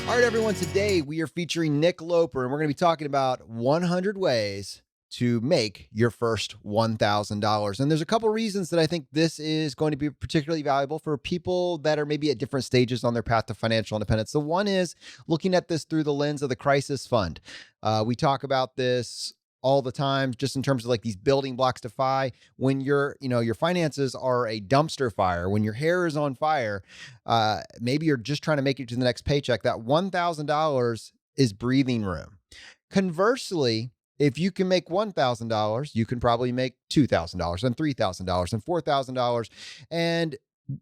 All right, everyone. Today we are featuring Nick Loper, and we're going to be talking about 100 ways to make your first $1,000. And there's a couple reasons that I think this is going to be particularly valuable for people that are maybe at different stages on their path to financial independence. The one is looking at this through the lens of the crisis fund. We talk about this all the time, just in terms of like these building blocks to FI. When your finances are a dumpster fire, when your hair is on fire, maybe you're just trying to make it to the next paycheck, that $1,000 is breathing room. Conversely, if you can make $1,000, you can probably make $2,000 and $3,000 and $4,000. And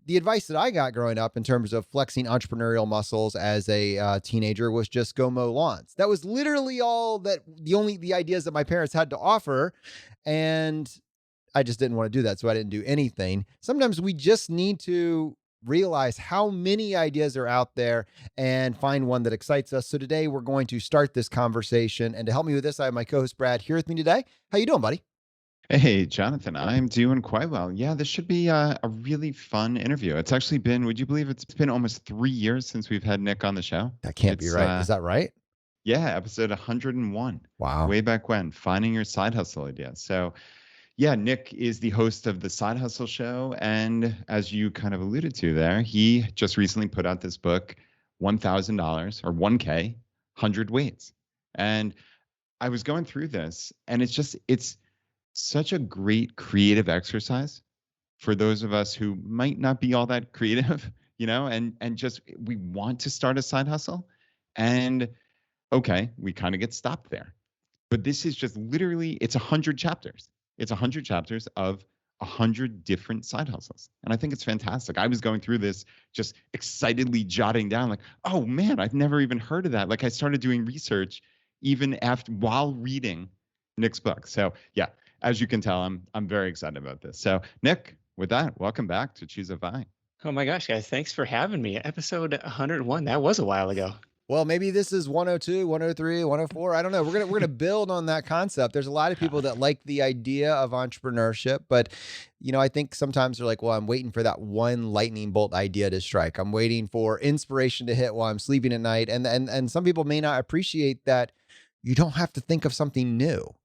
the advice that I got growing up in terms of flexing entrepreneurial muscles as a teenager was just go mow lawns. That was literally all that the ideas that my parents had to offer. And I just didn't want to do that. So I didn't do anything. Sometimes we just need to realize how many ideas are out there and find one that excites us. So today we're going to start this conversation. And to help me with this, I have my co-host Brad here with me today. How you doing, buddy? Hey, Jonathan, I'm doing quite well. Yeah, this should be a really fun interview. It's actually been, would you believe it's been almost 3 years since we've had Nick on the show? That can't be right. Is that right? Yeah, episode 101. Wow. Way back when, finding your side hustle idea. So yeah, Nick is the host of the Side Hustle Show. And as you kind of alluded to there, he just recently put out this book, $1,000 or 1K, 100 Ways. And I was going through this and it's such a great creative exercise for those of us who might not be all that creative, and just we want to start a side hustle. And okay, we kind of get stopped there. But this is just literally, it's 100 chapters. It's 100 chapters of 100 different side hustles. And I think it's fantastic. I was going through this just excitedly jotting down like, oh man, I've never even heard of that. Like I started doing research even while reading Nick's book. So yeah, as you can tell, I'm very excited about this. So Nick, with that, welcome back to ChooseFI. Oh my gosh, guys, thanks for having me. Episode 101, that was a while ago. Well, maybe this is 102, 103, 104. I don't know. We're gonna build on that concept. There's a lot of people that like the idea of entrepreneurship, but I think sometimes they're like, well, I'm waiting for that one lightning bolt idea to strike. I'm waiting for inspiration to hit while I'm sleeping at night. And some people may not appreciate that you don't have to think of something new.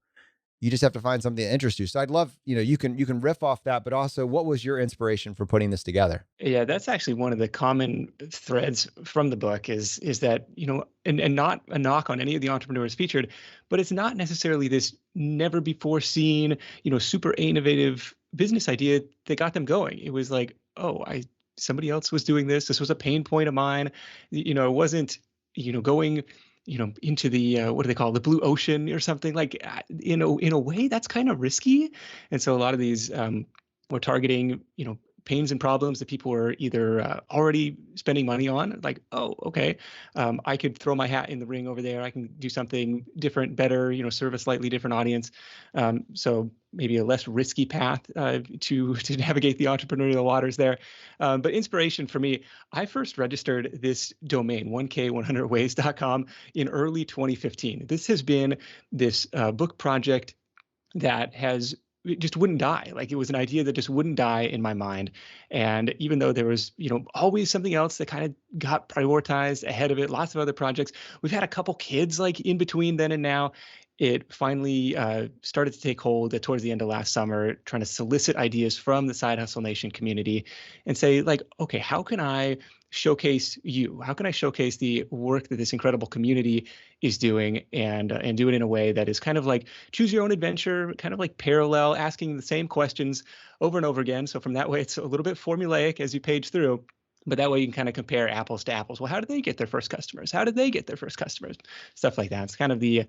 You just have to find something that interests you. So I'd love, you can riff off that, but also what was your inspiration for putting this together? Yeah, that's actually one of the common threads from the book is that, and not a knock on any of the entrepreneurs featured, but it's not necessarily this never before seen, super innovative business idea that got them going. It was like, oh, somebody else was doing this. This was a pain point of mine. It wasn't, going into the what do they call it, the blue ocean or something, like in a way that's kind of risky. And so a lot of these we're targeting pains and problems that people are either already spending money on, like, oh, okay, I could throw my hat in the ring over there. I can do something different, better, serve a slightly different audience. So maybe a less risky path to navigate the entrepreneurial waters there. But inspiration for me, I first registered this domain, 1k100ways.com, in early 2015. This has been this book project that it just wouldn't die. Like it was an idea that just wouldn't die in my mind. And even though there was, always something else that kind of got prioritized ahead of it, lots of other projects, we've had a couple kids like in between then and now. It finally started to take hold towards the end of last summer, trying to solicit ideas from the Side Hustle Nation community and say, like, okay, how can I showcase you? How can I showcase the work that this incredible community is doing and do it in a way that is kind of like choose your own adventure, kind of like parallel, asking the same questions over and over again. So from that way, it's a little bit formulaic as you page through. But that way you can kind of compare apples to apples. Well, how did they get their first customers? How did they get their first customers? Stuff like that. It's kind of the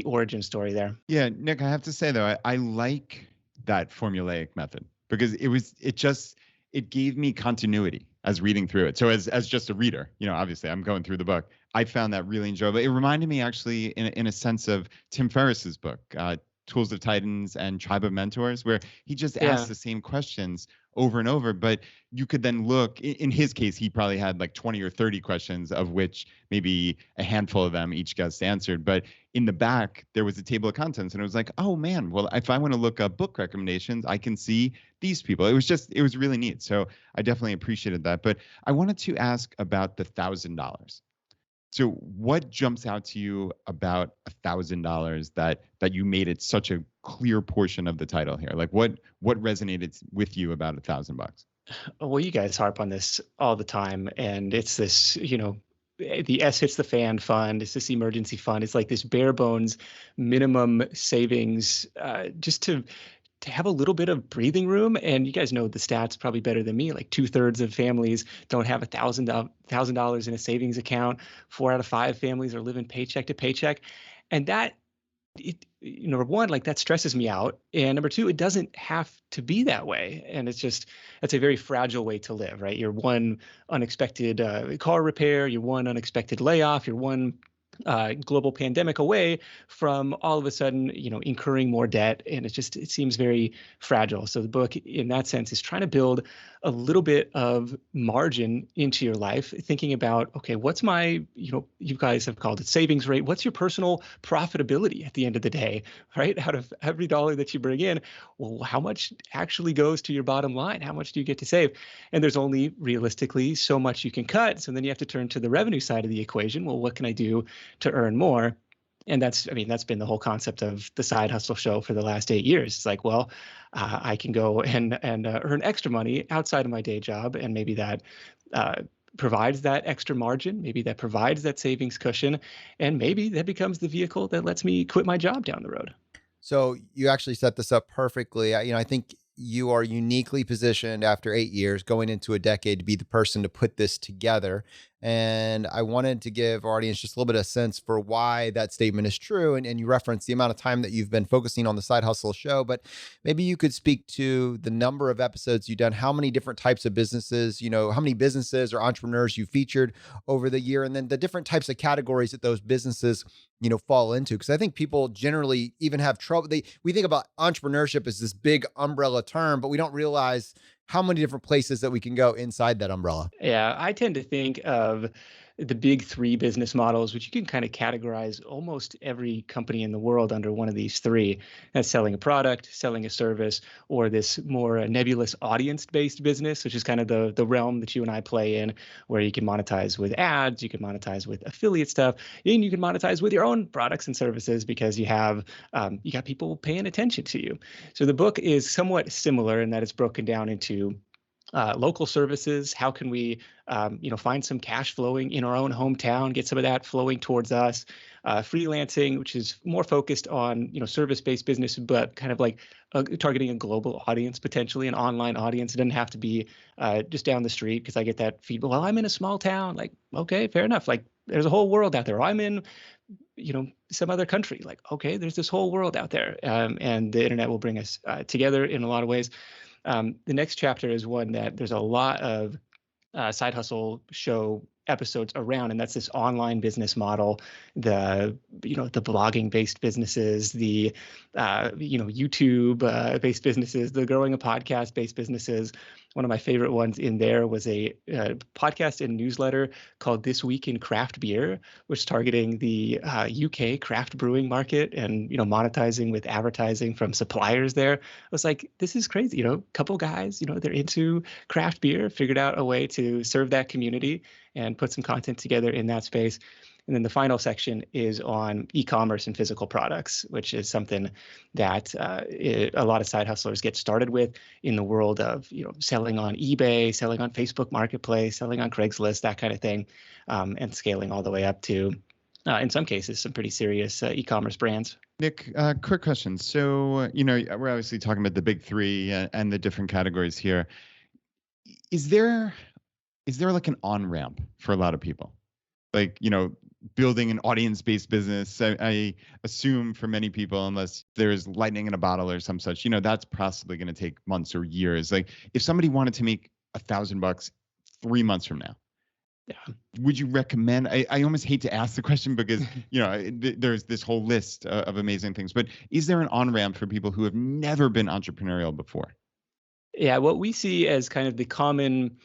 origin story there. Yeah, Nick, I have to say though, I like that formulaic method because it gave me continuity as reading through it. So as just a reader, obviously I'm going through the book. I found that really enjoyable. It reminded me actually in a sense of Tim Ferriss's book, Tools of Titans and Tribe of Mentors, where he just asked the same questions over and over. But you could then look, in his case, he probably had like 20 or 30 questions, of which maybe a handful of them each guest answered. But in the back, there was a table of contents, and it was like, oh man, well, if I want to look up book recommendations, I can see these people. It was really neat. So I definitely appreciated that. But I wanted to ask about the $1,000. So what jumps out to you about $1,000 that you made it such a clear portion of the title here? Like what resonated with you about $1,000 bucks? Well, you guys harp on this all the time, and it's this, the S hits the fan fund. It's this emergency fund. It's like this bare bones minimum savings, just to have a little bit of breathing room. And you guys know the stats probably better than me. Like 2/3 of families don't have $1,000 in a savings account. 4 out of 5 families are living paycheck to paycheck, and that number one, like that stresses me out. And number two, it doesn't have to be that way. And that's a very fragile way to live, right? You're one unexpected car repair, you're one unexpected layoff, you're one global pandemic away from all of a sudden, incurring more debt. And it seems very fragile. So the book in that sense is trying to build a little bit of margin into your life, thinking about, okay, what's my, you guys have called it savings rate. What's your personal profitability at the end of the day, right? Out of every dollar that you bring in, well, how much actually goes to your bottom line? How much do you get to save? And there's only realistically so much you can cut. So then you have to turn to the revenue side of the equation. Well, what can I do to earn more? And that's been the whole concept of the Side Hustle Show for the last 8 years. It's like, well, I can go and earn extra money outside of my day job, and maybe that provides that extra margin, maybe that provides that savings cushion, and maybe that becomes the vehicle that lets me quit my job down the road. So you actually set this up perfectly. I think you are uniquely positioned after 8 years going into a decade to be the person to put this together. And I wanted to give our audience just a little bit of sense for why that statement is true. And you referenced the amount of time that you've been focusing on the Side Hustle Show, but maybe you could speak to the number of episodes you've done, how many different types of businesses, how many businesses or entrepreneurs you featured over the year, and then the different types of categories that those businesses fall into. Because I think people generally even have trouble. We think about entrepreneurship as this big umbrella term, but we don't realize how many different places that we can go inside that umbrella. Yeah, I tend to think of the big three business models, which you can kind of categorize almost every company in the world under one of these three. That's selling a product, selling a service, or this more nebulous audience-based business, which is kind of the realm that you and I play in, where you can monetize with ads, you can monetize with affiliate stuff, and you can monetize with your own products and services because you got people paying attention to you. So the book is somewhat similar in that it's broken down into local services. How can we, find some cash flowing in our own hometown, get some of that flowing towards us? Freelancing, which is more focused on, service-based business, but kind of like targeting a global audience, potentially an online audience. It doesn't have to be just down the street, because I get that feedback. Well, I'm in a small town. Like, okay, fair enough. Like, there's a whole world out there. Or I'm in, some other country. Like, okay, there's this whole world out there, and the internet will bring us together in a lot of ways. The next chapter is one that there's a lot of Side Hustle Show episodes around, and that's this online business model, the blogging based businesses, the YouTube based businesses, the growing a podcast based businesses. One of my favorite ones in there was a podcast and newsletter called This Week in Craft Beer, which is targeting the UK craft brewing market and monetizing with advertising from suppliers there. I was like, this is crazy. Couple guys, they're into craft beer, figured out a way to serve that community and put some content together in that space. And then the final section is on e-commerce and physical products, which is something that a lot of side hustlers get started with in the world of selling on eBay, selling on Facebook Marketplace, selling on Craigslist, that kind of thing, and scaling all the way up to, in some cases, some pretty serious e-commerce brands. Nick, quick question. So, we're obviously talking about the big three and the different categories here. Is there like an on-ramp for a lot of people? Like, building an audience-based business, I assume for many people, unless there's lightning in a bottle or some such, that's possibly going to take months or years. Like, if somebody wanted to make $1,000 3 months from now, yeah, would you recommend? I almost hate to ask the question because there's this whole list of amazing things, but is there an on-ramp for people who have never been entrepreneurial before? Yeah, what we see as kind of the common,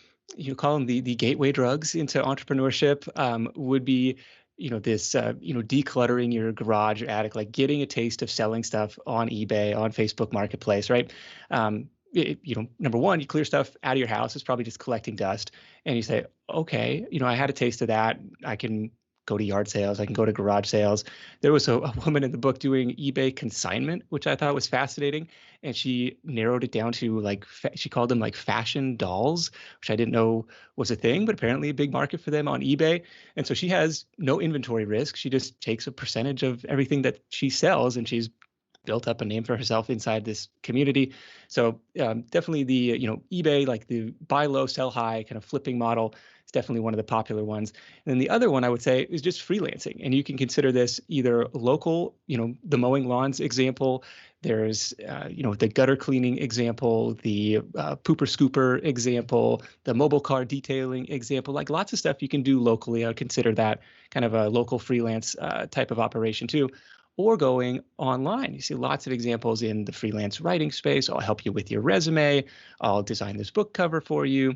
call them the gateway drugs into entrepreneurship, would be, this, decluttering your garage or attic, like getting a taste of selling stuff on eBay, on Facebook Marketplace, right? Number one, you clear stuff out of your house. It's probably just collecting dust. And you say, okay, I had a taste of that. I can go to yard sales. I can go to garage sales. There was a woman in the book doing eBay consignment, which I thought was fascinating. And she narrowed it down to like, she called them like fashion dolls, which I didn't know was a thing, but apparently a big market for them on eBay. And so she has no inventory risk. She just takes a percentage of everything that she sells, and she's built up a name for herself inside this community. So definitely the, eBay, like the buy low, sell high kind of flipping model is definitely one of the popular ones. And then the other one I would say is just freelancing. And you can consider this either local, the mowing lawns example. There's, the gutter cleaning example, the pooper scooper example, the mobile car detailing example, like lots of stuff you can do locally. I would consider that kind of a local freelance type of operation too. Or going online. You see lots of examples in the freelance writing space. I'll help you with your resume. I'll design this book cover for you.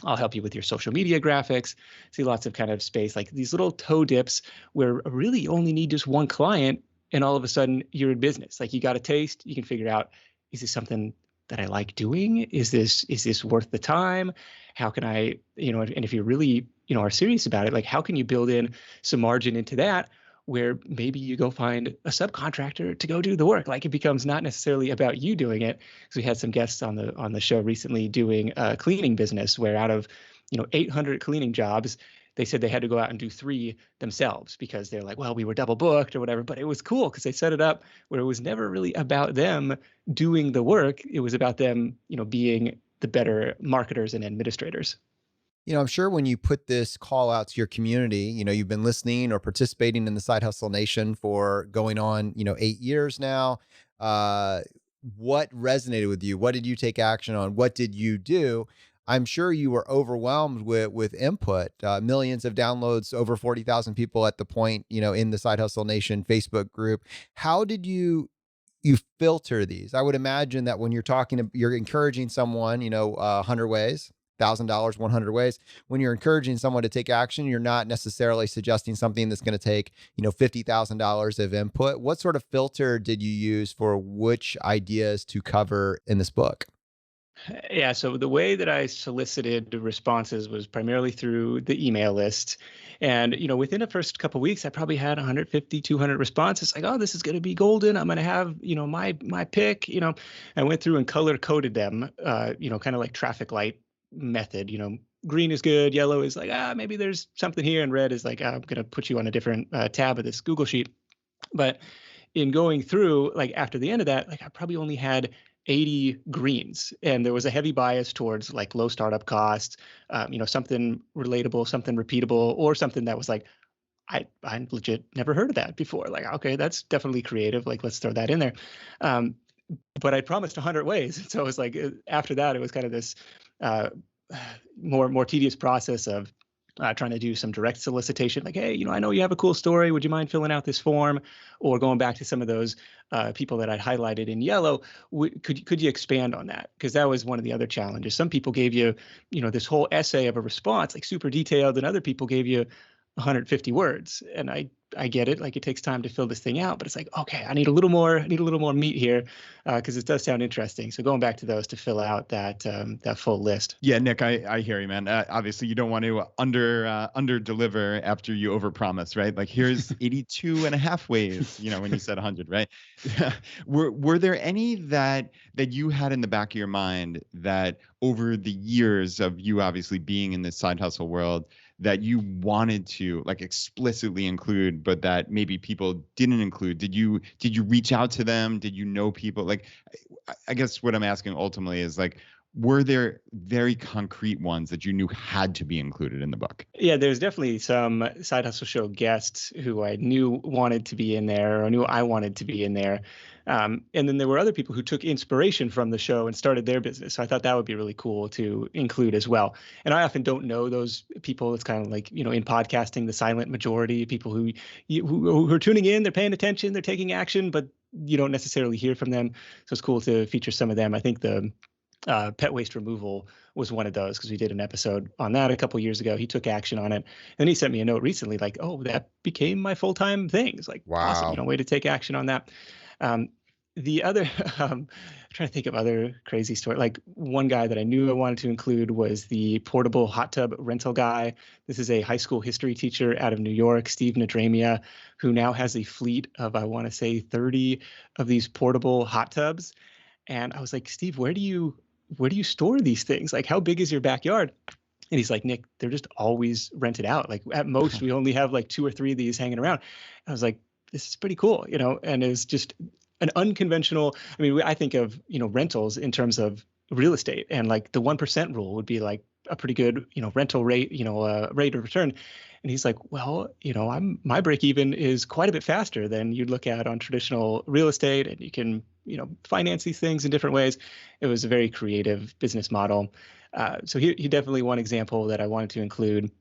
I'll help you with your social media graphics. See lots of kind of space, like these little toe dips where really you only need just one client, and all of a sudden you're in business. Like you got a taste, you can figure out, is this something that I like doing? Is this worth the time? How can I, and if you really, are serious about it, like how can you build in some margin into that, where maybe you go find a subcontractor to go do the work. Like it becomes not necessarily about you doing it. So we had some guests on the show recently doing a cleaning business where out of 800 cleaning jobs, they said they had to go out and do 3 themselves because they're like, well, we were double booked or whatever. But it was cool because they set it up where it was never really about them doing the work. It was about them, being the better marketers and administrators. I'm sure when you put this call out to your community, you've been listening or participating in the Side Hustle Nation for going on, 8 years now. What resonated with you? What did you take action on? What did you do? I'm sure you were overwhelmed with input, millions of downloads, over 40,000 people at the point, in the Side Hustle Nation Facebook group. How did you filter these? I would imagine that when you're encouraging someone, 100 ways, $1,000, 100 ways. When you're encouraging someone to take action, you're not necessarily suggesting something that's going to take, $50,000 of input. What sort of filter did you use for which ideas to cover in this book? Yeah, so the way that I solicited the responses was primarily through the email list. And, within the first couple of weeks, I probably had 150, 200 responses. Like, oh, this is going to be golden. I'm going to have, my pick. I went through and color coded them, kind of like traffic light method. Green is good, yellow is like, maybe there's something here, and red is like, I'm going to put you on a different tab of this Google sheet. But in going through, like after the end of that, like I probably only had 80 greens, and there was a heavy bias towards like low startup costs, something relatable, something repeatable, or something that was like, I legit never heard of that before. Like, okay, that's definitely creative. Like, let's throw that in there. But I promised 100 ways. So it was like, after that, it was kind of this more tedious process of trying to do some direct solicitation, like, hey, I know you have a cool story. Would you mind filling out this form? Or going back to some of those people that I'd highlighted in yellow, could you expand on that? Because that was one of the other challenges. Some people gave you, this whole essay of a response, like super detailed, and other people gave you 150 words. And I get it. Like it takes time to fill this thing out, but it's like, okay, I need a little more meat here because it does sound interesting. So going back to those to fill out that full list. Yeah, Nick, I hear you, man. Obviously, you don't want to under deliver after you overpromise, right? Like here's 82 and a half ways, when you said 100, right? Were there any that you had in the back of your mind that over the years of you obviously being in this side hustle world that you wanted to like explicitly include, but that maybe people didn't include? Did you reach out to them? Did you know people? Like, I guess what I'm asking ultimately is like, were there very concrete ones that you knew had to be included in the book? Yeah, there's definitely some Side Hustle Show guests who I knew wanted to be in there, or knew I wanted to be in there. And then there were other people who took inspiration from the show and started their business. So I thought that would be really cool to include as well. And I often don't know those people. It's kind of like, in podcasting, the silent majority, people who are tuning in, they're paying attention, they're taking action, but you don't necessarily hear from them. So it's cool to feature some of them. I think the pet waste removal was one of those because we did an episode on that a couple years ago. He took action on it. And he sent me a note recently like, oh, that became my full-time thing. It's like, wow. Awesome, way to take action on that. The other, I'm trying to think of other crazy story. Like one guy that I knew I wanted to include was the portable hot tub rental guy. This is a high school history teacher out of New York, Steve Nadramia, who now has a fleet of, I want to say, 30 of these portable hot tubs. And I was like, Steve, where do you store these things? Like, how big is your backyard? And he's like, Nick, they're just always rented out. Like at most, we only have like 2 or 3 of these hanging around. I was like, this is pretty cool, and it's just an unconventional. I mean, I think of, rentals in terms of real estate, and like the 1% rule would be like a pretty good, rental rate, rate of return. And he's like, well, my break even is quite a bit faster than you'd look at on traditional real estate, and you can, finance these things in different ways. It was a very creative business model. So he definitely one example that I wanted to include.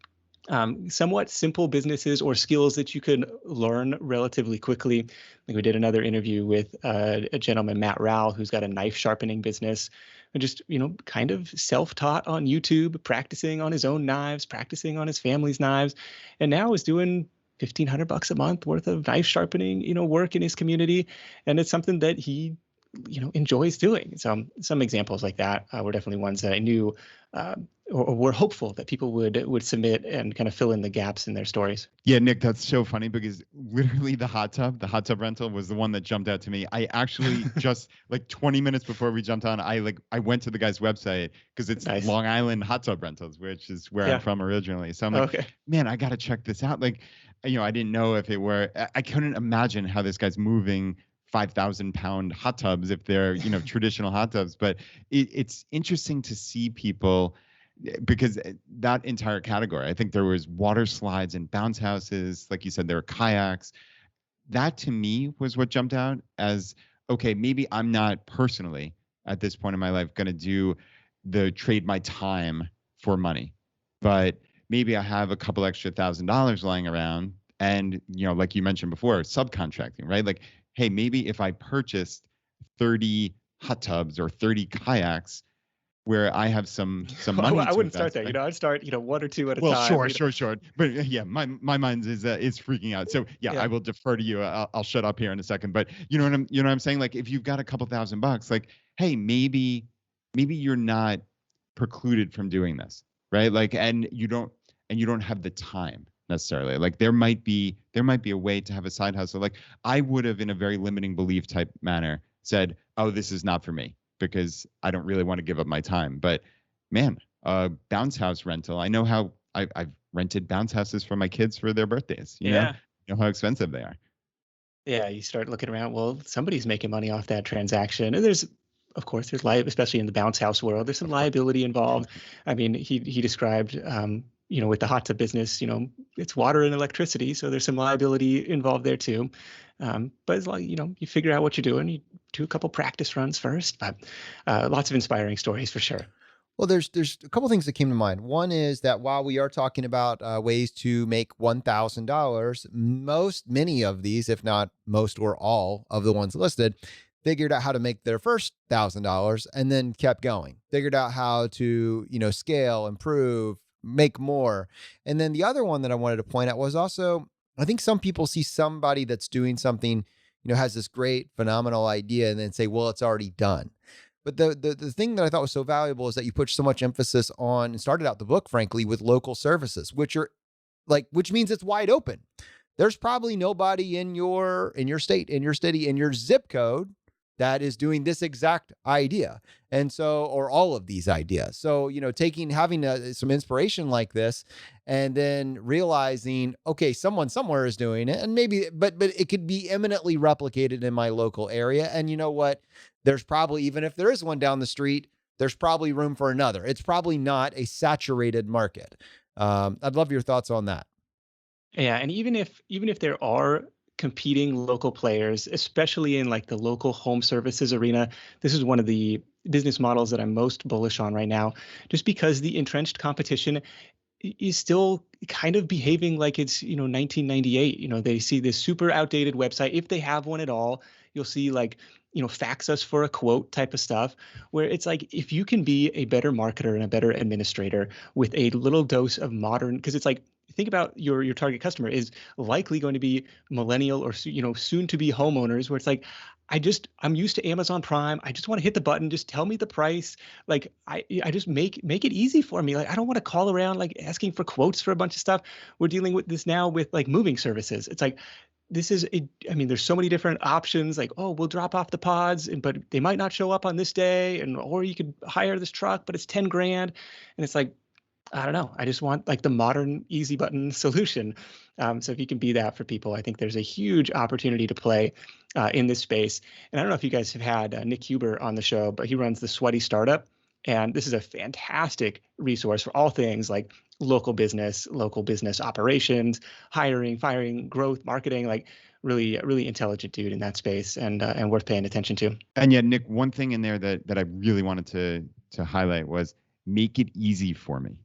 Somewhat simple businesses or skills that you could learn relatively quickly. I think we did another interview with a gentleman, Matt Rowell, who's got a knife sharpening business, and just, kind of self-taught on YouTube, practicing on his own knives, practicing on his family's knives, and now is doing $1,500 a month worth of knife sharpening, work in his community. And it's something that he, enjoys doing. So some examples like that were definitely ones that I knew or were hopeful that people would submit and kind of fill in the gaps in their stories. Yeah, Nick, that's so funny because literally the hot tub rental was the one that jumped out to me. I actually just like 20 minutes before we jumped on, I went to the guy's website because it's Nice. Long Island Hot Tub Rentals, which is where I'm from originally. So I'm like, Okay. man, I got to check this out. Like, I didn't know if it were, I couldn't imagine how this guy's moving 5,000-pound hot tubs if they're, traditional hot tubs. But it's interesting to see people, because that entire category, I think there was water slides and bounce houses. Like you said, there were kayaks. That to me was what jumped out as, okay, maybe I'm not personally at this point in my life going to trade my time for money, but maybe I have a couple extra $1,000 lying around. And, like you mentioned before, subcontracting, right? Like, hey, maybe if I purchased 30 hot tubs or 30 kayaks where I have some money. I wouldn't invest, start there. right? I'd start, 1 or 2 at a Well, time. sure. But yeah, my mind is freaking out. So yeah, I will defer to you. I'll shut up here in a second. But you know what I'm saying? Like if you've got a couple $1,000, like, hey, maybe you're not precluded from doing this, right? Like, and you don't have the time necessarily. Like there might be a way to have a side hustle. Like I would have, in a very limiting belief type manner, said, oh, this is not for me because I don't really want to give up my time. But man, bounce house rental. I know how I've rented bounce houses for my kids for their birthdays. You know how expensive they are. Yeah, you start looking around. Well, somebody's making money off that transaction, and there's liability, especially in the bounce house world. There's some liability involved. I mean, he described, with the hot tub business, it's water and electricity, so there's some liability involved there too. But it's like, you figure out what you're doing. You do a couple practice runs first, but lots of inspiring stories for sure. Well, there's a couple things that came to mind. One is that while we are talking about ways to make $1,000, many of these, if not most or all of the ones listed, figured out how to make their first $1,000 and then kept going. Figured out how to, scale, improve, make more. And then the other one that I wanted to point out was also, I think some people see somebody that's doing something, has this great, phenomenal idea and then say, well, it's already done. But the thing that I thought was so valuable is that you put so much emphasis on and started out the book, frankly, with local services, which means it's wide open. There's probably nobody in your state, in your city, in your zip code that is doing this exact idea. And so, or all of these ideas. So, having some inspiration like this and then realizing, okay, someone somewhere is doing it and maybe, but it could be eminently replicated in my local area. And you know what? There's probably, even if there is one down the street, there's probably room for another. It's probably not a saturated market. I'd love your thoughts on that. Yeah, and even if there are competing local players, especially in like the local home services arena, this is one of the business models that I'm most bullish on right now, just because the entrenched competition is still kind of behaving like it's 1998. They see this super outdated website, if they have one at all. You'll see like fax us for a quote type of stuff, where it's like, if you can be a better marketer and a better administrator with a little dose of modern, because it's like, think about your target customer is likely going to be millennial or soon to be homeowners, where it's like, I'm used to Amazon Prime. I just want to hit the button. Just tell me the price. Like I just make it easy for me. Like I don't want to call around like asking for quotes for a bunch of stuff. We're dealing with this now with like moving services. It's like I mean, there's so many different options. Like, oh, we'll drop off the pods, but they might not show up on this day, or you could hire this truck, but it's 10 grand, and it's like, I don't know. I just want like the modern easy button solution. So if you can be that for people, I think there's a huge opportunity to play in this space. And I don't know if you guys have had Nick Huber on the show, but he runs the Sweaty Startup. And this is a fantastic resource for all things like local business operations, hiring, firing, growth, marketing, like really, really intelligent dude in that space and worth paying attention to. And yeah, Nick, one thing in there that I really wanted to highlight was make it easy for me.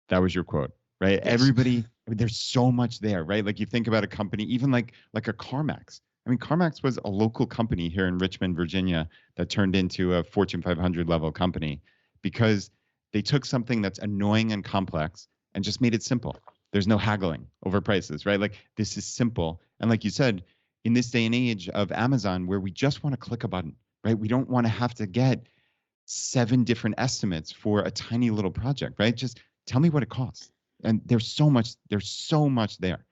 That was your quote, right? Yes. Everybody, I mean, there's so much there, right? Like you think about a company, even like a CarMax. I mean, CarMax was a local company here in Richmond, Virginia, that turned into a Fortune 500 level company because they took something that's annoying and complex and just made it simple. There's no haggling over prices, right? Like this is simple. And like you said, in this day and age of Amazon, where we just want to click a button, right? We don't want to have to get 7 different estimates for a tiny little project, right? Just tell me what it costs. And there's so much there.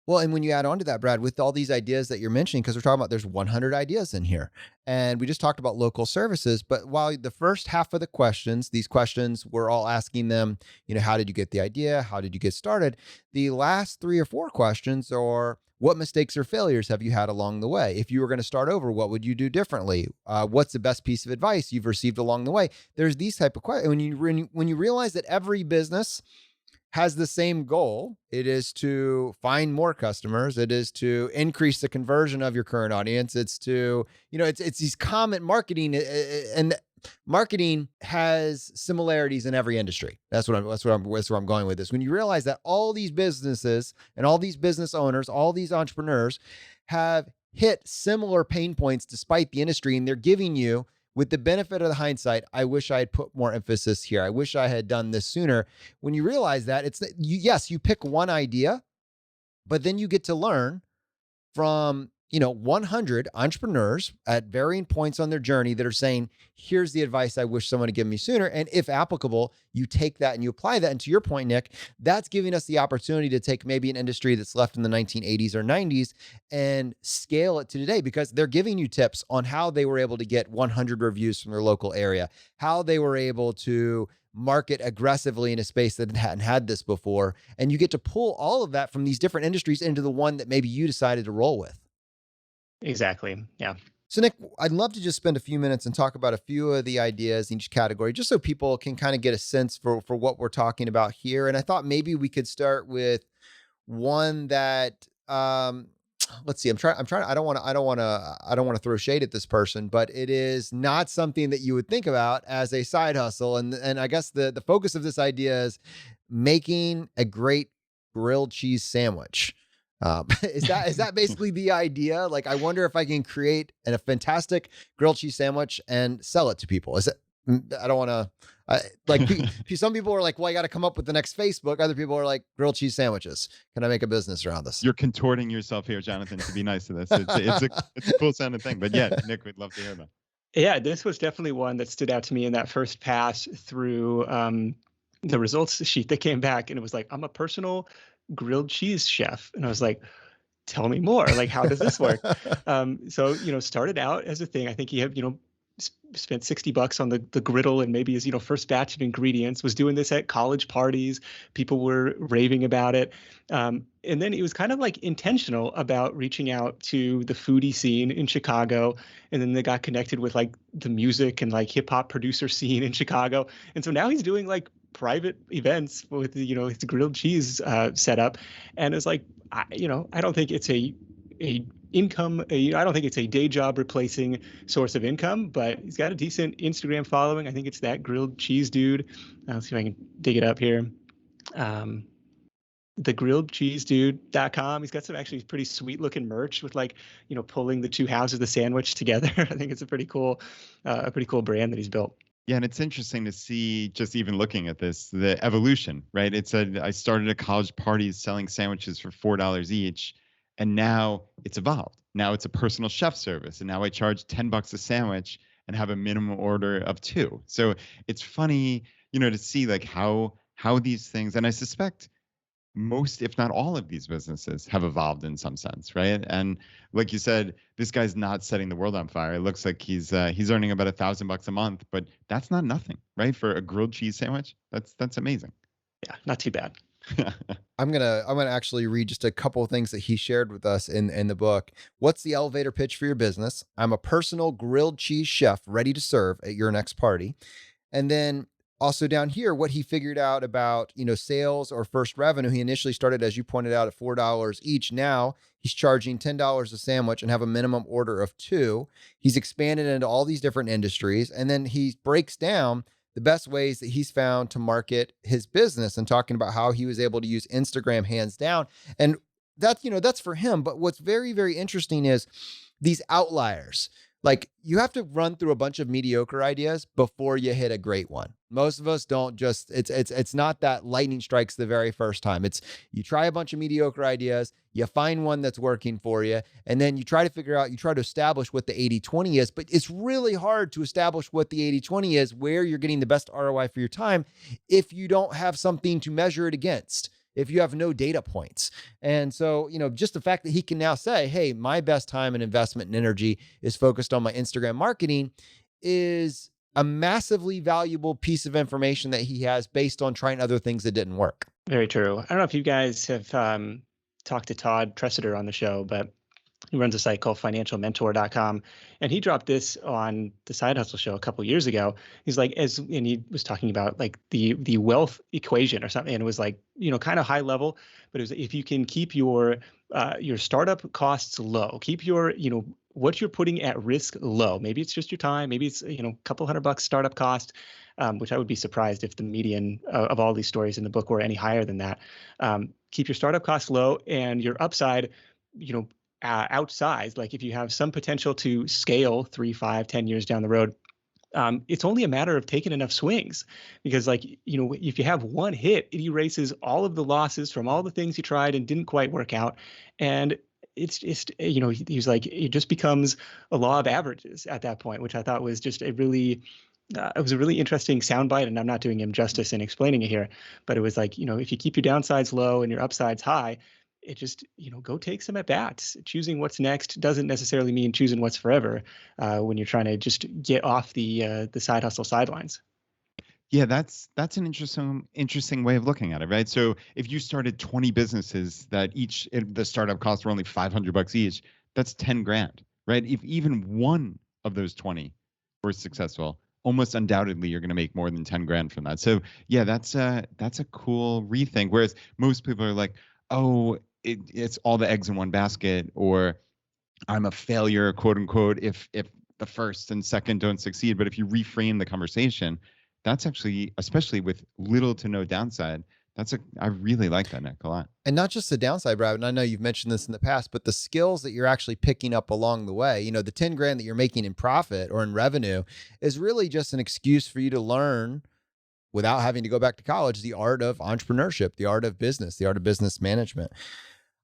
Well, and when you add on to that, Brad, with all these ideas that you're mentioning, because we're talking about there's 100 ideas in here, and we just talked about local services. But while the first half of the questions, these questions, we're all asking them, how did you get the idea? How did you get started? The last 3 or 4 questions are, what mistakes or failures have you had along the way? If you were going to start over, what would you do differently? What's the best piece of advice you've received along the way? There's these type of questions. When you realize that every business has the same goal. It is to find more customers. It is to increase the conversion of your current audience. It's to, it's these common marketing, and marketing has similarities in every industry. That's where I'm going with this. When you realize that all these businesses and all these business owners, all these entrepreneurs have hit similar pain points despite the industry, and they're giving you, with the benefit of the hindsight, I wish I had put more emphasis here. I wish I had done this sooner. When you realize that, yes, you pick one idea, but then you get to learn from 100 entrepreneurs at varying points on their journey that are saying, here's the advice I wish someone had given me sooner. And if applicable, you take that and you apply that. And to your point, Nick, that's giving us the opportunity to take maybe an industry that's left in the 1980s or 90s and scale it to today, because they're giving you tips on how they were able to get 100 reviews from their local area, how they were able to market aggressively in a space that hadn't had this before. And you get to pull all of that from these different industries into the one that maybe you decided to roll with. Exactly. Yeah. So Nick, I'd love to just spend a few minutes and talk about a few of the ideas in each category, just so people can kind of get a sense for what we're talking about here. And I thought maybe we could start with one that, let's see, I don't want to throw shade at this person, but it is not something that you would think about as a side hustle. And I guess the focus of this idea is making a great grilled cheese sandwich. Is that basically the idea? Like, I wonder if I can create a fantastic grilled cheese sandwich and sell it to people. Is it? I don't want to, some people are like, well, I got to come up with the next Facebook. Other people are like, grilled cheese sandwiches. Can I make a business around this? You're contorting yourself here, Jonathan, to be nice to this. It's a cool sounding thing, but yeah, Nick, we'd love to hear that. Yeah, this was definitely one that stood out to me in that first pass through the results sheet that came back. And it was like, I'm a personal grilled cheese chef. And I was like, tell me more. Like, how does this work? So, started out as a thing. I think he had, spent $60 on the griddle and maybe his, first batch of ingredients, was doing this at college parties. People were raving about it. And then he was kind of like intentional about reaching out to the foodie scene in Chicago. And then they got connected with like the music and like hip hop producer scene in Chicago. And so now he's doing like private events with, his grilled cheese setup. And it's like, I don't think it's I don't think it's a day job replacing source of income, but he's got a decent Instagram following. I think it's that grilled cheese dude. Let's see if I can dig it up here. thegrilledcheesedude.com. He's got some actually pretty sweet looking merch with like, pulling the two halves of the sandwich together. I think it's a pretty cool brand that he's built. Yeah, and it's interesting to see, just even looking at this, the evolution, right? It said I started at college parties selling sandwiches for $4 each, and now it's evolved, Now it's a personal chef service. And now I charge $10 a sandwich and have a minimum order of 2. So it's funny, to see like how these things, and I suspect most, if not all of these businesses have evolved in some sense, right? And like you said, this guy's not setting the world on fire. It looks like he's earning about $1,000 a month, but that's not nothing, right? For a grilled cheese sandwich, that's amazing. Yeah, not too bad. I'm gonna actually read just a couple of things that he shared with us in the book. What's the elevator pitch for your business? I'm a personal grilled cheese chef ready to serve at your next party. And then also down here, what he figured out about, sales or first revenue. He initially started, as you pointed out, at $4 each. Now he's charging $10 a sandwich and have a minimum order of 2. He's expanded into all these different industries. And then he breaks down the best ways that he's found to market his business and talking about how he was able to use Instagram hands down. And that's for him. But what's very, very interesting is these outliers. Like, you have to run through a bunch of mediocre ideas before you hit a great one. Most of us don't just, it's not that lightning strikes the very first time. It's, you try a bunch of mediocre ideas, you find one that's working for you, and then you try to establish what the 80-20 is, but it's really hard to establish what the 80-20 is, where you're getting the best ROI for your time, if you don't have something to measure it against, if you have no data points. And so, just the fact that he can now say, hey, my best time and investment and energy is focused on my Instagram marketing, is a massively valuable piece of information that he has based on trying other things that didn't work. Very true. I don't know if you guys have talked to Todd Tressiter on the show, but he runs a site called financialmentor.com. And he dropped this on the Side Hustle show a couple of years ago. He's like, and he was talking about like the wealth equation or something. And it was like, kind of high level, but it was, if you can keep your startup costs low, keep your, what you're putting at risk low. Maybe it's just your time. Maybe it's, a couple $100 startup cost, which I would be surprised if the median of all these stories in the book were any higher than that. Keep your startup costs low and your upside, outsized. Like, if you have some potential to scale 3, 5, 10 years down the road, it's only a matter of taking enough swings, because if you have one hit, it erases all of the losses from all the things you tried and didn't quite work out. And it's just, he's like, it just becomes a law of averages at that point, which I thought was just it was a really interesting soundbite, and I'm not doing him justice in explaining it here, but it was like, if you keep your downsides low and your upsides high, it just, go take some at bats. Choosing what's next doesn't necessarily mean choosing what's forever when you're trying to just get off the side hustle sidelines. Yeah, that's an interesting way of looking at it, right? So if you started 20 businesses that the startup costs were only $500 each, that's 10 grand, right? If even one of those 20 were successful, almost undoubtedly you're going to make more than 10 grand from that. So yeah, that's a cool rethink. Whereas most people are like, oh, it's all the eggs in one basket, or I'm a failure, quote unquote, if the first and second don't succeed. But if you reframe the conversation, that's actually, especially with little to no downside, I really like that, Nick, a lot. And not just the downside, Brad, and I know you've mentioned this in the past, but the skills that you're actually picking up along the way, the 10 grand that you're making in profit or in revenue is really just an excuse for you to learn, without having to go back to college, the art of entrepreneurship, the art of business management.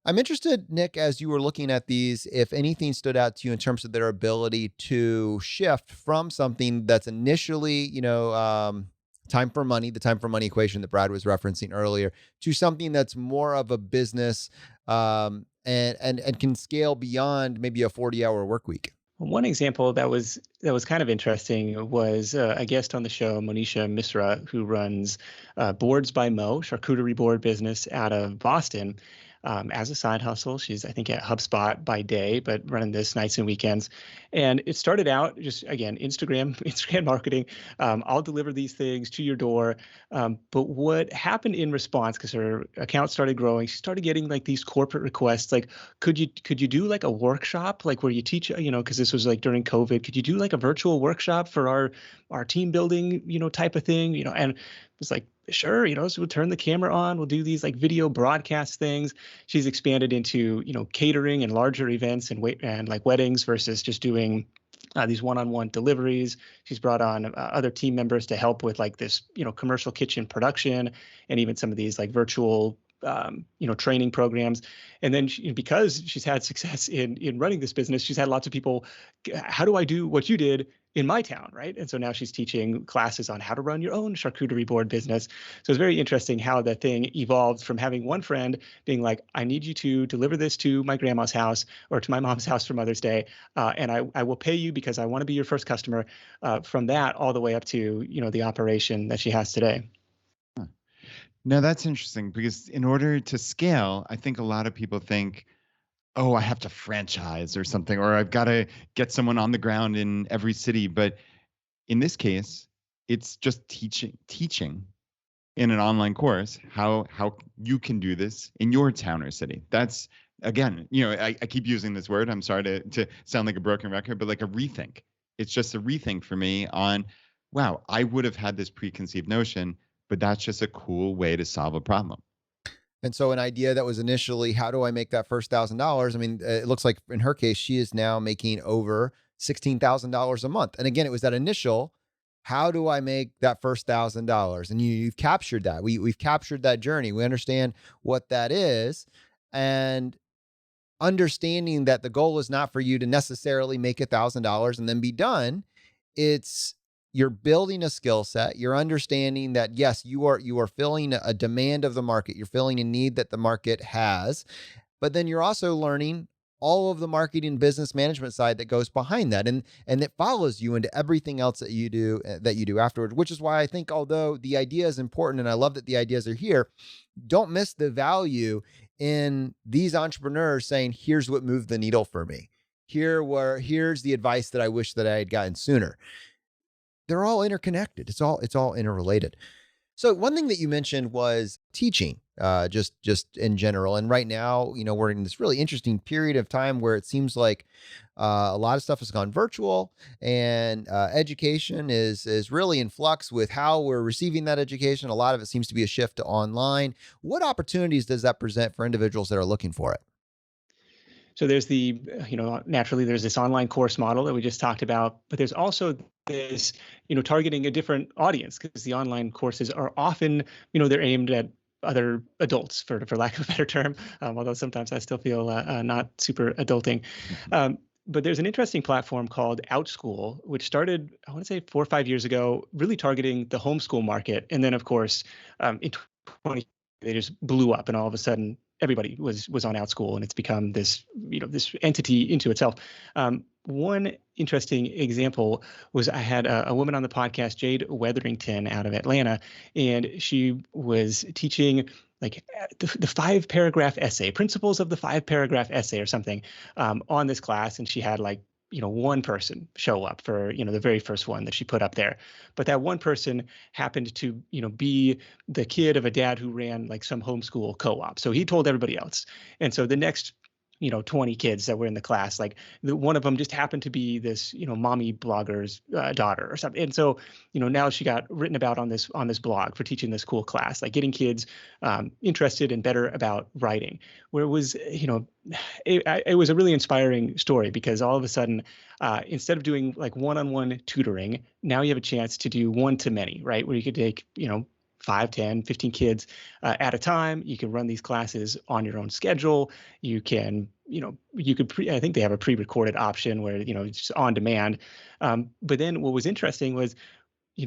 I'm interested, Nick, as you were looking at these, if anything stood out to you in terms of their ability to shift from something that's initially, the time for money equation that Brad was referencing earlier, to something that's more of a business and can scale beyond maybe a 40-hour work week. One example that was kind of interesting was a guest on the show, Monisha Misra, who runs Boards by Mo, charcuterie board business out of Boston. As a side hustle. She's, I think, at HubSpot by day, but running this nights and weekends. And it started out just, again, Instagram marketing. I'll deliver these things to your door. But what happened in response, because her account started growing, she started getting like these corporate requests, like, could you do like a workshop, like where you teach, because this was like during COVID, could you do like a virtual workshop for our team building, type of thing, and it's like, sure, so we'll turn the camera on, we'll do these like video broadcast things. She's expanded into, catering and larger events and like weddings versus just doing these one-on-one deliveries. She's brought on other team members to help with like this, commercial kitchen production, and even some of these like virtual training programs. And then because she's had success in running this business, she's had lots of people, how do I do what you did in my town, right? And so now she's teaching classes on how to run your own charcuterie board business. So it's very interesting how that thing evolved from having one friend being like, I need you to deliver this to my grandma's house or to my mom's house for Mother's Day, and I will pay you because I want to be your first customer. From that all the way up to the operation that she has today. No, that's interesting because in order to scale, I think a lot of people think, oh, I have to franchise or something, or I've got to get someone on the ground in every city. But in this case, it's just teaching in an online course how you can do this in your town or city. That's, again, I keep using this word. I'm sorry to sound like a broken record, but like a rethink. It's just a rethink for me on, wow, I would have had this preconceived notion, but that's just a cool way to solve a problem. And so an idea that was initially, how do I make that first $1,000? I mean, it looks like in her case, she is now making over $16,000 a month. And again, it was that initial, how do I make that first $1,000? And you've captured that. We've captured that journey. We understand what that is. And understanding that the goal is not for you to necessarily make $1,000 and then be done. It's you're building a skill set. You're understanding that, yes, you are filling a demand of the market. You're filling a need that the market has, but then you're also learning all of the marketing business management side that goes behind that. And it follows you into everything else that you do afterward, which is why I think, although the idea is important and I love that the ideas are here, don't miss the value in these entrepreneurs saying, here's what moved the needle for me. Here's the advice that I wish that I had gotten sooner. They're all interconnected. It's all interrelated. So one thing that you mentioned was teaching, just in general. And right now, we're in this really interesting period of time where it seems like a lot of stuff has gone virtual, and education is really in flux with how we're receiving that education. A lot of it seems to be a shift to online. What opportunities does that present for individuals that are looking for it? So there's naturally there's this online course model that we just talked about, but there's also this, targeting a different audience, because the online courses are often, they're aimed at other adults, for lack of a better term, although sometimes I still feel not super adulting. But there's an interesting platform called OutSchool, which started, I want to say 4 or 5 years ago, really targeting the homeschool market. And then, of course, in 20, they just blew up, and all of a sudden, everybody was on OutSchool, and it's become this, this entity into itself. One interesting example was I had a woman on the podcast, Jade Wetherington, out of Atlanta, and she was teaching like the 5-paragraph essay, principles of the 5-paragraph essay or something, on this class. And she had like, one person show up for, the very first one that she put up there. But that one person happened to, be the kid of a dad who ran like some homeschool co-op. So he told everybody else. And so the next 20 kids that were in the class, like one of them just happened to be this, mommy blogger's daughter or something. And so, now she got written about on this blog for teaching this cool class, like getting kids interested and better about writing, where it was, it was a really inspiring story, because all of a sudden, instead of doing like one-on-one tutoring, now you have a chance to do one-to-many, right? Where you could take, 5, 10, 15 kids at a time. You can run these classes on your own schedule. You can, I think they have a pre-recorded option where, it's just on demand. But then what was interesting was,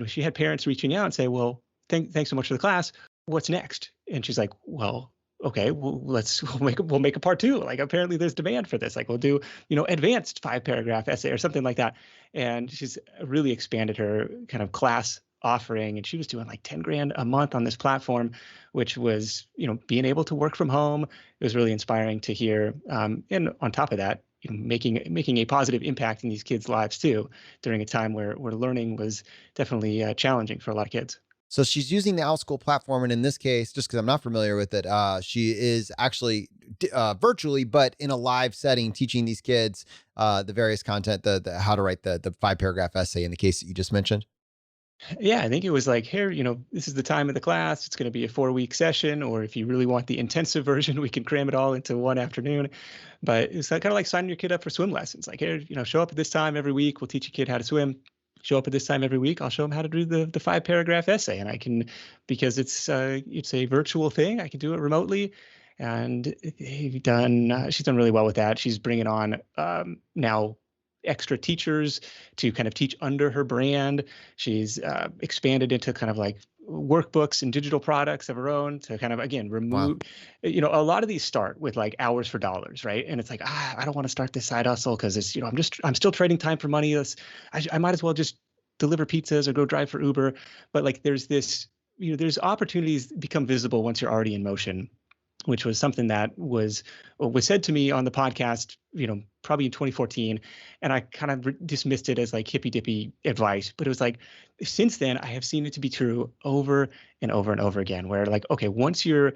she had parents reaching out and say, well, thanks so much for the class. What's next? And she's like, well, okay, well, we'll make a part 2. Like, apparently there's demand for this. Like, we'll do, advanced 5-paragraph essay or something like that. And she's really expanded her kind of class offering, and she was doing like 10 grand a month on this platform, which was, being able to work from home. It was really inspiring to hear. And on top of that, making a positive impact in these kids' lives too, during a time where learning was definitely challenging for a lot of kids. So she's using the OutSchool platform, and in this case, just because I'm not familiar with it, she is actually virtually, but in a live setting, teaching these kids the various content, the how to write the 5-paragraph essay in the case that you just mentioned. Yeah, I think it was like, here, this is the time of the class. It's going to be a 4-week session, or if you really want the intensive version, we can cram it all into one afternoon. But it's kind of like signing your kid up for swim lessons. Like, here, show up at this time every week. We'll teach your kid how to swim. show up at this time every week. I'll show them how to do the 5-paragraph essay, and I can, because it's a virtual thing, I can do it remotely. And she's done really well with that. She's bringing on now extra teachers to kind of teach under her brand. She's expanded into kind of like workbooks and digital products of her own to kind of, again, remove, a lot of these start with like hours for dollars, right? And it's like, I don't want to start this side hustle because it's, I'm still trading time for money. I might as well just deliver pizzas or go drive for Uber. But like there's this, there's opportunities become visible once you're already in motion, which was something that was said to me on the podcast, probably in 2014. And I kind of dismissed it as like hippy dippy advice, but it was like, since then I have seen it to be true over and over and over again, where like, okay, once you're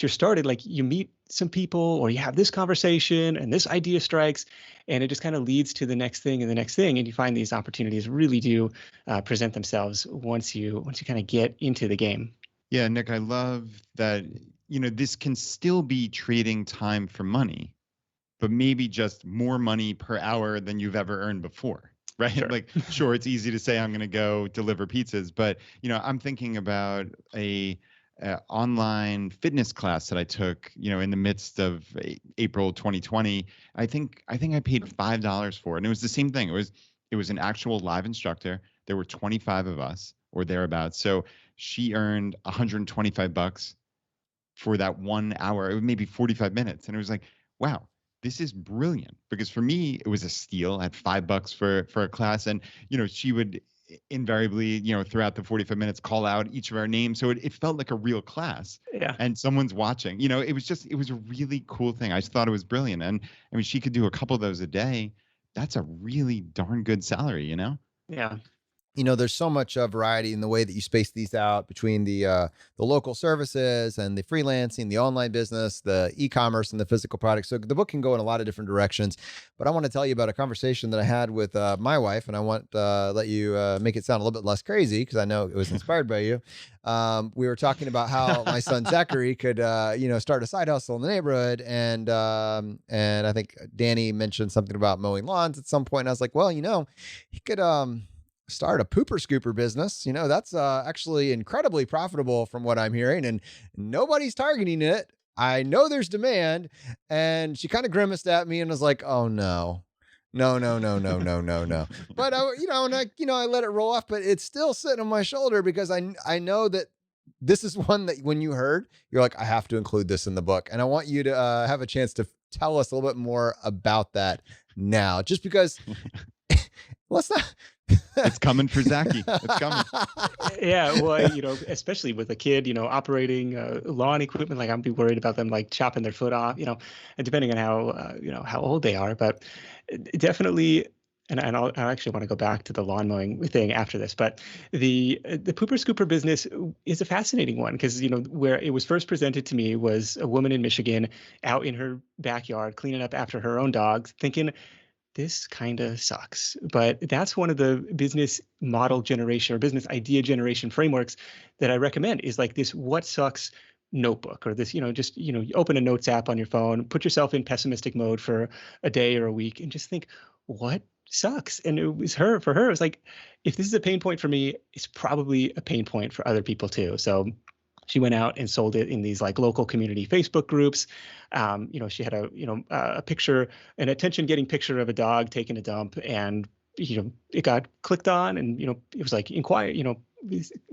started, like you meet some people or you have this conversation and this idea strikes, and it just kind of leads to the next thing and the next thing. And you find these opportunities really do present themselves once you kind of get into the game. Yeah, Nick, I love that, this can still be trading time for money, but maybe just more money per hour than you've ever earned before, right? Sure. Like, sure, it's easy to say I'm going to go deliver pizzas, but, I'm thinking about a online fitness class that I took, in the midst of April 2020. I think I paid $5 for it. And it was the same thing. It was an actual live instructor. There were 25 of us or thereabouts. So she earned $125 for that 1 hour, maybe 45 minutes. And it was like, wow, this is brilliant. Because for me, it was a steal at $5 for a class. And, she would invariably, throughout the 45 minutes, call out each of our names. So it felt like a real class. Yeah. And someone's watching. It was a really cool thing. I just thought it was brilliant. And I mean, she could do a couple of those a day. That's a really darn good salary, Yeah. There's so much variety in the way that you space these out between the local services and the freelancing, the online business, the e-commerce, and the physical products. So the book can go in a lot of different directions. But I want to tell you about a conversation that I had with my wife, and I want to let you make it sound a little bit less crazy because I know it was inspired by you. We were talking about how my son Zachary could, start a side hustle in the neighborhood, and I think Danny mentioned something about mowing lawns at some point. And I was like, well, he could start a pooper scooper business. That's actually incredibly profitable from what I'm hearing, and nobody's targeting it. I know there's demand. And she kind of grimaced at me and was like, oh no. No. But I let it roll off, but it's still sitting on my shoulder because I know that this is one that when you heard, you're like, I have to include this in the book. And I want you to have a chance to tell us a little bit more about that now, just because let's not. It's coming for Zachy. It's coming. Yeah, well, especially with a kid, operating lawn equipment, like I'd be worried about them like chopping their foot off, and depending on how old they are. But definitely, and I actually want to go back to the lawn mowing thing after this. But the pooper scooper business is a fascinating one because where it was first presented to me was a woman in Michigan out in her backyard cleaning up after her own dogs, thinking, this kind of sucks. But that's one of the business model generation or business idea generation frameworks that I recommend is like this what sucks notebook, or this, you open a notes app on your phone, put yourself in pessimistic mode for a day or a week and just think, what sucks? And it was for her, it was like, if this is a pain point for me, it's probably a pain point for other people too. So she went out and sold it in these like local community Facebook groups. She had a picture, an attention-getting picture of a dog taking a dump, and it got clicked on, and it was like inquire,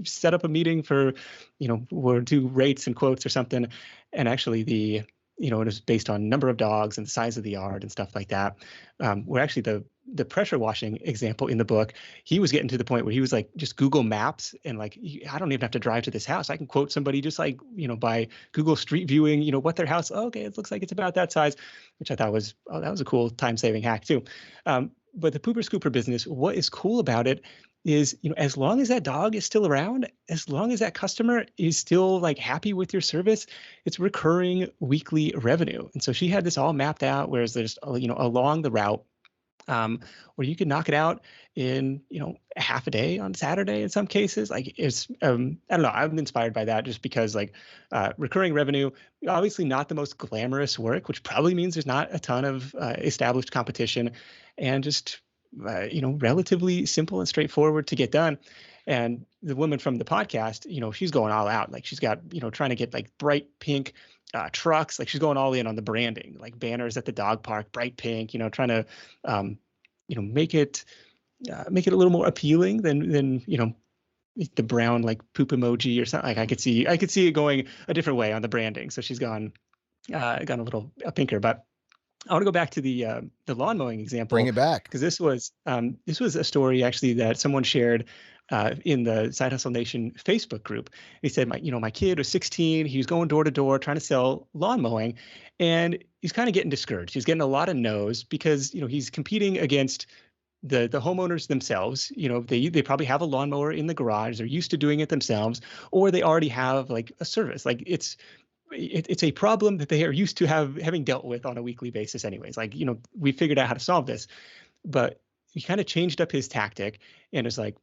set up a meeting for, we'll do rates and quotes or something, and actually it was based on number of dogs and the size of the yard and stuff like that. Where actually the pressure washing example in the book, he was getting to the point where he was like, just Google Maps and like, I don't even have to drive to this house. I can quote somebody just like, by Google Street Viewing, what their house, okay, it looks like it's about that size, which I thought was, that was a cool time-saving hack too. But the pooper scooper business, what is cool about it is, as long as that dog is still around, as long as that customer is still like happy with your service, it's recurring weekly revenue. And so she had this all mapped out, whereas there's, along the route, where you could knock it out in, a half a day on Saturday in some cases. Like it's, I don't know, I'm inspired by that just because like recurring revenue, obviously not the most glamorous work, which probably means there's not a ton of established competition, and just relatively simple and straightforward to get done. And the woman from the podcast, she's going all out. Like she's got, trying to get like bright pink trucks. Like she's going all in on the branding, like banners at the dog park, bright pink, trying to, make it a little more appealing than the brown like poop emoji or something. Like I could see it going a different way on the branding. So she's gone a little pinker. But I want to go back to the lawn mowing example. Bring it back. Because this was a story actually that someone shared in the Side Hustle Nation Facebook group. He said, my kid was 16. He was going door to door trying to sell lawn mowing, and he's kind of getting discouraged. He's getting a lot of no's because he's competing against the homeowners themselves. They probably have a lawnmower in the garage. They're used to doing it themselves, or they already have like a service. Like it's a problem that they are used to having dealt with on a weekly basis anyways. Like, we figured out how to solve this. But he kind of changed up his tactic and is like,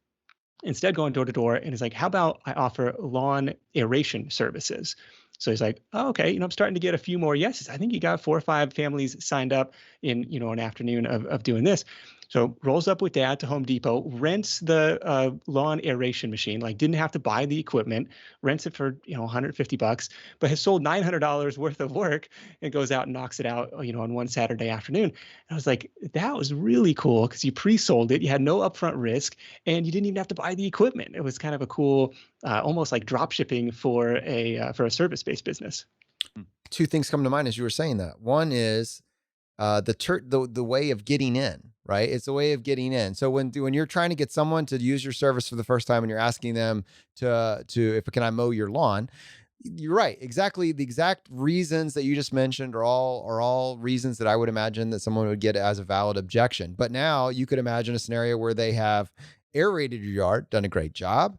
instead going door to door, and is like, how about I offer lawn aeration services? So he's like, oh, okay, I'm starting to get a few more yeses. I think he got 4 or 5 families signed up in, an afternoon of doing this. So rolls up with dad to Home Depot, rents the lawn aeration machine, like didn't have to buy the equipment, rents it for, $150, but has sold $900 worth of work and goes out and knocks it out, on one Saturday afternoon. And I was like, that was really cool because you pre-sold it, you had no upfront risk, and you didn't even have to buy the equipment. It was kind of a cool, almost like drop shipping for a service-based business. 2 things come to mind as you were saying that. One is the way of getting in, right? It's a way of getting in. So when you're trying to get someone to use your service for the first time and you're asking them to if can I mow your lawn, you're right. Exactly. The exact reasons that you just mentioned are all reasons that I would imagine that someone would get as a valid objection. But now you could imagine a scenario where they have aerated your yard, done a great job,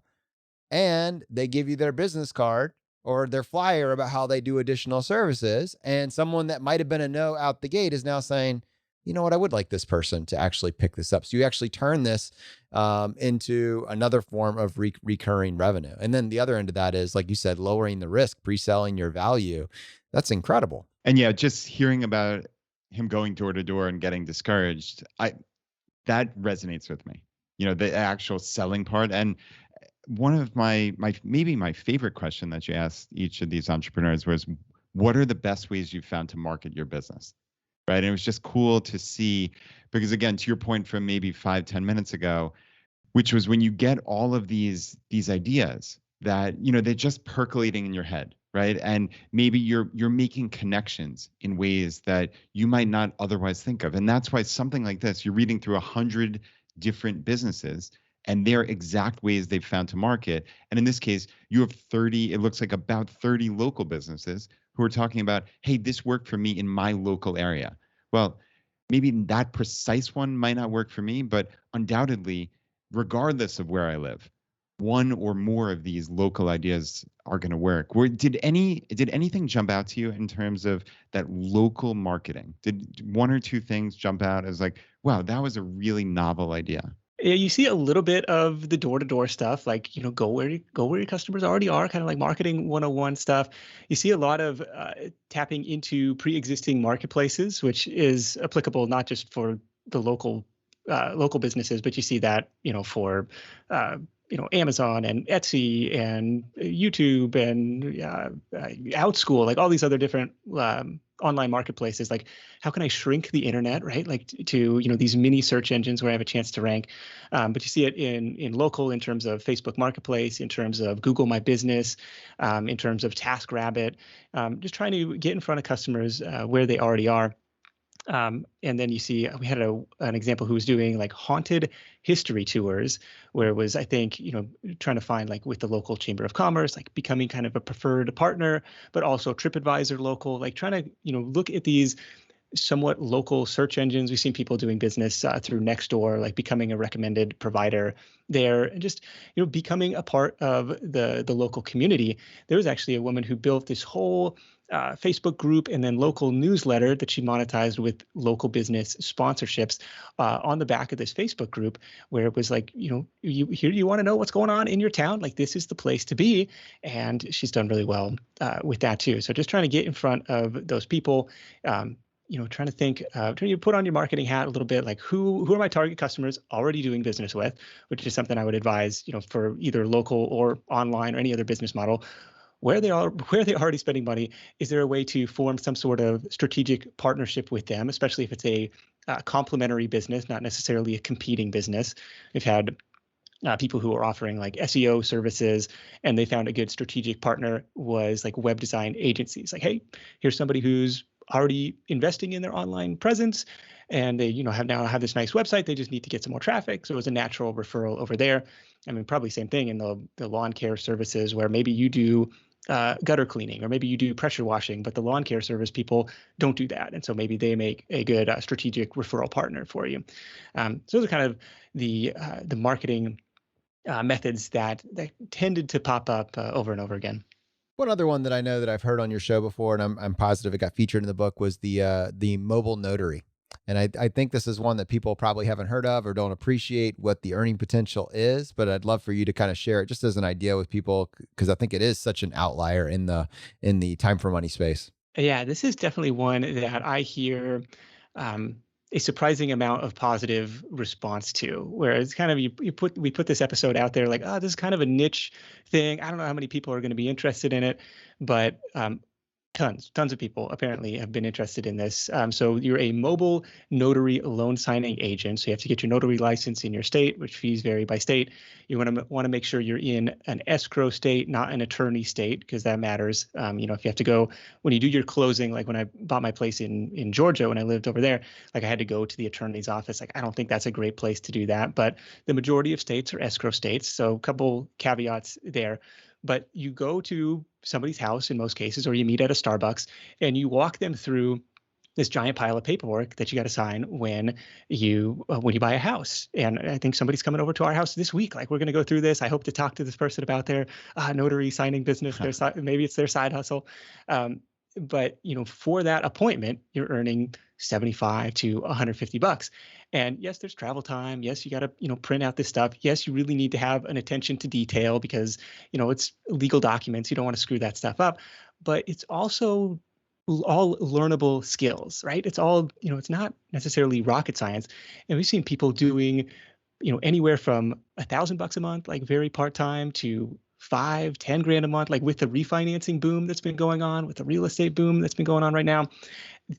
and they give you their business card or their flyer about how they do additional services. And someone that might have been a no out the gate is now saying, you know what, I would like this person to actually pick this up. So you actually turn this into another form of recurring revenue. And then the other end of that is, like you said, lowering the risk, pre-selling your value. That's incredible. And yeah, just hearing about him going door to door and getting discouraged, that resonates with me. The actual selling part. And one of my favorite question that you asked each of these entrepreneurs was, what are the best ways you've found to market your business? Right. And it was just cool to see, because again, to your point from maybe 5-10 minutes ago, which was when you get all of these ideas that, they're just percolating in your head. Right. And maybe you're making connections in ways that you might not otherwise think of. And that's why something like this, you're reading through 100 different businesses and their exact ways they've found to market. And in this case, you have 30, it looks like about 30 local businesses who are talking about, hey, this worked for me in my local area. Well, maybe that precise one might not work for me, but undoubtedly, regardless of where I live, one or more of these local ideas are going to work. Did anything jump out to you in terms of that local marketing? Did 1 or 2 things jump out as like, wow, that was a really novel idea? Yeah, you see a little bit of the door-to-door stuff, like, go where your customers already are, kind of like marketing 101 stuff. You see a lot of tapping into pre-existing marketplaces, which is applicable not just for the local businesses, but you see that, for Amazon and Etsy and YouTube and OutSchool, like all these other different online marketplaces. Like, how can I shrink the internet, right? Like to these mini search engines where I have a chance to rank. But you see it in local, in terms of Facebook Marketplace, in terms of Google My Business, in terms of TaskRabbit, just trying to get in front of customers where they already are. And then you see, we had an example who was doing like haunted history tours, where it was, I think, trying to find, like, with the local chamber of commerce, like becoming kind of a preferred partner, but also TripAdvisor local, like trying to, look at these somewhat local search engines. We've seen people doing business through Nextdoor, like becoming a recommended provider there, and just, becoming a part of the local community. There was actually a woman who built this whole Facebook group and then local newsletter that she monetized with local business sponsorships on the back of this Facebook group, where it was like, you want to know what's going on in your town? Like, this is the place to be. And she's done really well with that too. So just trying to get in front of those people. trying to think, trying to put on your marketing hat a little bit, like who are my target customers already doing business with, which is something I would advise, for either local or online or any other business model. Where they are, where they're already spending money, is there a way to form some sort of strategic partnership with them, especially if it's a complementary business, not necessarily a competing business? We've had people who are offering like SEO services, and they found a good strategic partner was like web design agencies. Like, hey, here's somebody who's already investing in their online presence, and they have this nice website. They just need to get some more traffic, so it was a natural referral over there. I mean, probably same thing in the lawn care services, where maybe you do gutter cleaning, or maybe you do pressure washing, but the lawn care service people don't do that, and so maybe they make a good strategic referral partner for you. So those are kind of the marketing methods that tended to pop up over and over again. One other one that I know that I've heard on your show before, and I'm positive it got featured in the book, was the mobile notary. And I think this is one that people probably haven't heard of or don't appreciate what the earning potential is. But I'd love for you to kind of share it just as an idea with people, because I think it is such an outlier in the time for money space. Yeah, this is definitely one that I hear a surprising amount of positive response to. Where it's kind of we put this episode out there like, oh, this is kind of a niche thing. I don't know how many people are going to be interested in it, but tons of people apparently have been interested in this. So you're a mobile notary loan signing agent. So you have to get your notary license in your state, which fees vary by state. You want to make sure you're in an escrow state, not an attorney state, because that matters. If you have to go when you do your closing, like when I bought my place in Georgia, when I lived over there, like I had to go to the attorney's office. Like I don't think that's a great place to do that, but the majority of states are escrow states. So a couple caveats there. But you go to somebody's house in most cases, or you meet at a Starbucks, and you walk them through this giant pile of paperwork that you got to sign when you buy a house. And I think somebody's coming over to our house this week. Like, we're going to go through this. I hope to talk to this person about their notary signing business. Maybe it's their side hustle. But for that appointment, you're earning $75 to $150. And yes, there's travel time. Yes, you got to print out this stuff. Yes, you really need to have an attention to detail because it's legal documents. You don't want to screw that stuff up. But it's also all learnable skills, right? It's all it's not necessarily rocket science. And we've seen people doing anywhere from $1,000 a month, like very part-time, to 5-10 grand a month, like with the refinancing boom that's been going on, with the real estate boom that's been going on right now.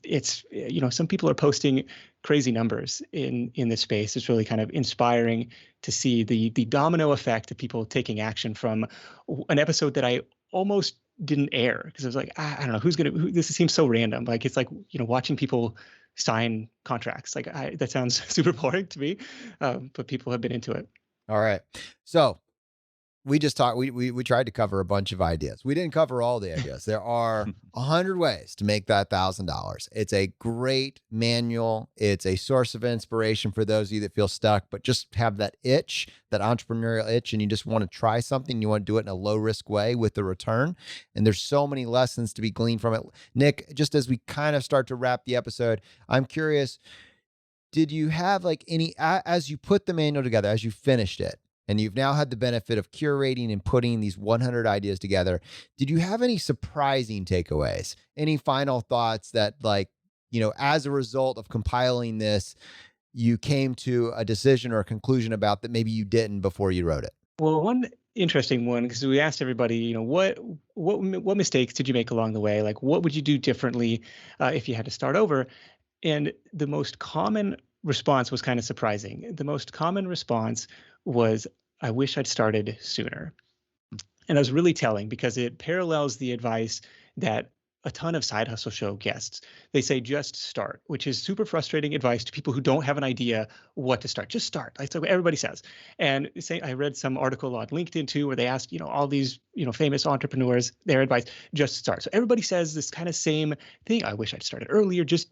It's some people are posting crazy numbers in this space. It's really kind of inspiring to see the domino effect of people taking action from an episode that I almost didn't air because I was like, I don't know this seems so random. Like, it's like watching people sign contracts. Like, that sounds super boring to me, but people have been into it. All right, so we just talked, we tried to cover a bunch of ideas. We didn't cover all the ideas. There are 100 ways to make that $1,000. It's a great manual. It's a source of inspiration for those of you that feel stuck, but just have that itch, that entrepreneurial itch, and you just want to try something. You want to do it in a low risk way with the return. And there's so many lessons to be gleaned from it. Nick, just as we kind of start to wrap the episode, I'm curious, did you have like any, as you put the manual together, as you finished it, and you've now had the benefit of curating and putting these 100 ideas together, did you have any surprising takeaways? Any final thoughts that, like, as a result of compiling this, you came to a decision or a conclusion about that maybe you didn't before you wrote it? Well, one interesting one, because we asked everybody, what mistakes did you make along the way? Like, what would you do differently if you had to start over? And the most common response was kind of surprising. The most common response was, I wish I'd started sooner. And that was really telling because it parallels the advice that a ton of Side Hustle Show guests, they say, just start, which is super frustrating advice to people who don't have an idea what to start. Just start. That's what everybody says. And I read some article on LinkedIn too, where they asked, all these, famous entrepreneurs, their advice, just start. So everybody says this kind of same thing. I wish I'd started earlier. Just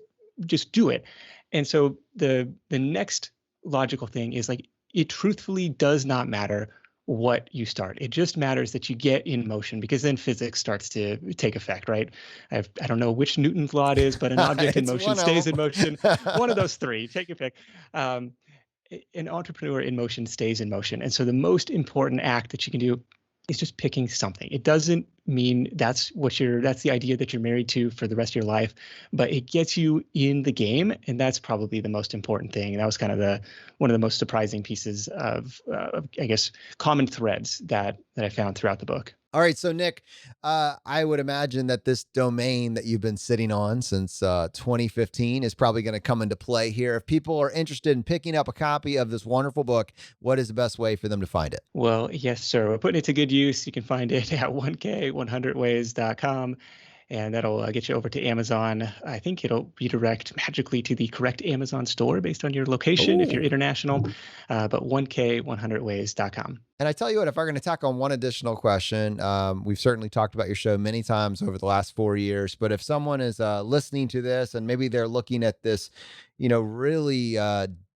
do it. And so the next logical thing is, like, it truthfully does not matter what you start. It just matters that you get in motion, because then physics starts to take effect, right? I don't know which Newton's law it is, but an object in motion stays in motion. One of those three, take your pick. An entrepreneur in motion stays in motion. And so the most important act that you can do It's just picking something. It doesn't mean that's the idea that you're married to for the rest of your life, but it gets you in the game, and that's probably the most important thing. And that was kind of one of the most surprising pieces of I guess, common threads that I found throughout the book. All right. So, Nick, I would imagine that this domain that you've been sitting on since 2015 is probably going to come into play here. If people are interested in picking up a copy of this wonderful book, what is the best way for them to find it? Well, yes, sir. We're putting it to good use. You can find it at 1k100ways.com, and that'll get you over to Amazon. I think it'll redirect magically to the correct Amazon store based on your location if you're Oh. international, but 1k100ways.com. And I tell you what, if I'm going to tack on one additional question, we've certainly talked about your show many times over the last 4 years. But if someone is listening to this and maybe they're looking at this, really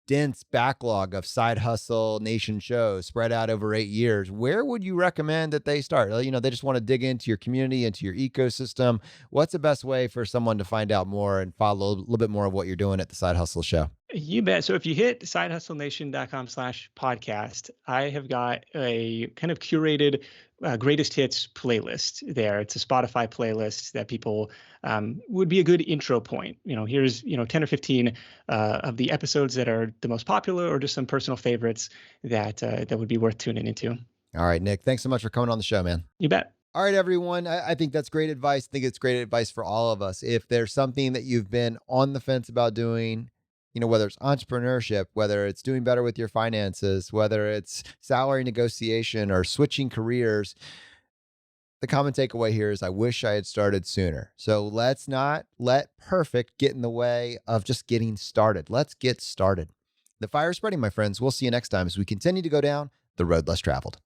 dense backlog of Side Hustle Nation shows spread out over 8 years, where would you recommend that they start? They just want to dig into your community, into your ecosystem. What's the best way for someone to find out more and follow a little bit more of what you're doing at the Side Hustle Show? You bet. So if you hit sidehustlenation.com/podcast, I have got a kind of curated greatest hits playlist there. It's a Spotify playlist that people would be a good intro point. Here's 10 or 15 of the episodes that are the most popular, or just some personal favorites that would be worth tuning into. All right, Nick, thanks so much for coming on the show, man. You bet. All right, everyone. I think that's great advice. I think it's great advice for all of us. If there's something that you've been on the fence about doing, whether it's entrepreneurship, whether it's doing better with your finances, whether it's salary negotiation or switching careers, the common takeaway here is I wish I had started sooner. So let's not let perfect get in the way of just getting started. Let's get started. The fire is spreading, my friends. We'll see you next time as we continue to go down the road less traveled.